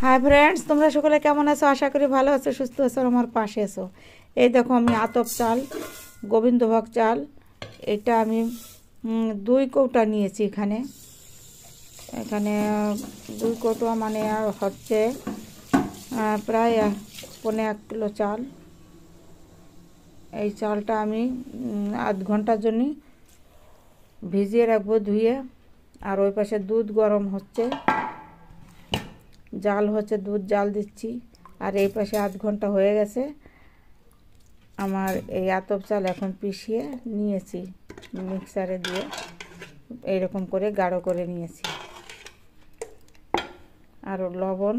Hi friends, তোমরা সকলে কেমন আছো? আশা করি ভালো আছো, সুস্থ আছো, আর আমার পাশে আছো। এই দেখো, আমি আতপ চাল, গোবিন্দভোগ চাল, এটা আমি 2 কৌটা নিয়েছি। এখানে এখানে 2 কৌটা মানে হচ্ছে প্রায় 1.25 কিলো চাল। এই চালটা আমি আধ ঘন্টার জন্য ভিজিয়ে রাখবো ধুয়ে। আর ওই পাশে দুধ গরম হচ্ছে, জাল হচ্ছে, দুধ জাল দিচ্ছি। আর এই পাশে আধ ঘন্টা হয়ে গেছে। আমার এই আতপ চাল এখন পিষিয়ে নিয়েছি, মিক্সারে দিয়ে এইরকম করে গাঢ় করে নিয়েছি। আর লবণ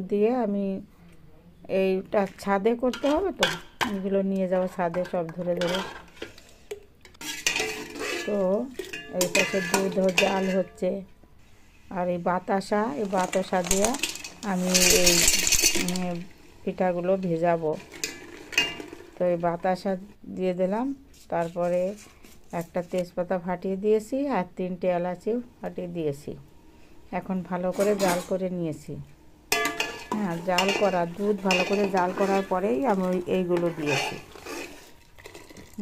দিয়ে আমি এইটা ছাদে করতে হবে, তো এগুলো নিয়ে যাবো ছাদে সব ধরে ধরে। তো এই পাশে দুধ জাল হচ্ছে, আর এই বাতাসা দিয়ে আমি এই পিঠাগুলো ভেজাবো। তো এই বাতাসা দিয়ে দিলাম, তারপরে একটা তেজপাতা ফাটিয়ে দিয়েছি আর 3টে এলাচিও ফাটিয়ে দিয়েছি। এখন ভালো করে জাল করে নিয়েছি। হ্যাঁ, জাল করা দুধ ভালো করে জাল করার পরেই আমি এইগুলো দিয়েছি।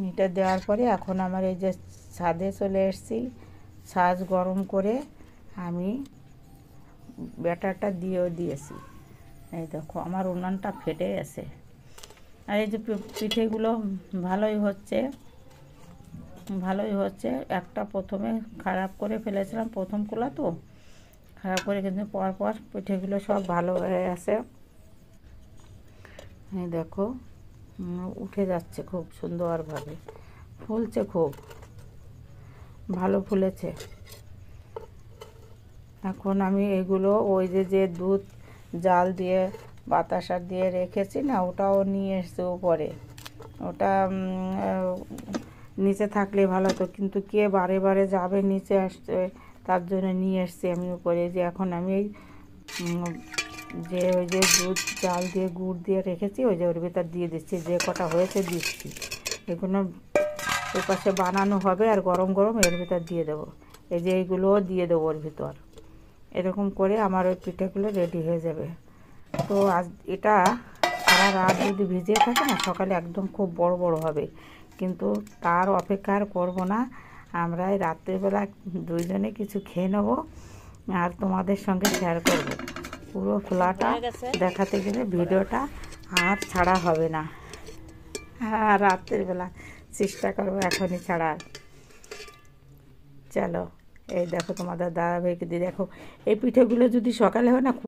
এটা দেওয়ার পরে এখন আমার এই যে ছাদে চলে এসেছি, ছাঁচ গরম করে আমি ব্যাটারটা দিয়েও দিয়েছি। এই দেখো, আমার উনানটা ফেটে গেছে। আর এই যে পিঠেগুলো ভালোই হচ্ছে। একটা প্রথমে খারাপ করে ফেলেছিলাম, প্রথম কোলা তো খারাপ করে, কিন্তু পর পিঠেগুলো সব ভালো হয়ে আছে। এই দেখো, উঠে যাচ্ছে খুব সুন্দরভাবে, ফুলছে, খুব ভালো ফুলেছে। এখন আমি এগুলো ওই যে দুধ জাল দিয়ে বাতাসা দিয়ে রেখেছি না, ওটাও নিয়ে এসছে উপরে। ওটা নিচে থাকলে ভালো হতো, কিন্তু কে বারে বারে যাবে নিচে আসতে, তার জন্য নিয়ে এসছি আমি উপরে। যে এখন আমি ওই যে দুধ জাল দিয়ে গুড় দিয়ে রেখেছি, ওই যে ওর ভিতর দিয়ে দিচ্ছি, যে কটা হয়েছে দিচ্ছি। এগুলো ওই পাশে বানানো হবে আর গরম গরম এর ভিতর দিয়ে দেবো। এই যে এইগুলোও দিয়ে দেবো ওর ভিতর। এরকম করে আমার ওই পিঠেগুলো রেডি হয়ে যাবে। তো আজ এটা সারা রাত যদি ভিজিয়ে থাকে না, সকালে একদম খুব বড় বড় হবে। কিন্তু তার অপেক্ষা আর করবো না, আমরা এই রাত্রিবেলা দুইজনে কিছু খেয়ে নেবো আর তোমাদের সঙ্গে শেয়ার করব। পুরো ফোলাটা দেখাতে গেলে ভিডিওটা আর ছাড়া হবে না। আর রাত্রিবেলা চেষ্টা করবো এখনই ছাড়ার। চলো, এই দেখো তোমাদের দাদাভাইকে দিয়ে দেখো, এই পিঠেগুলো যদি সকালে হয় না।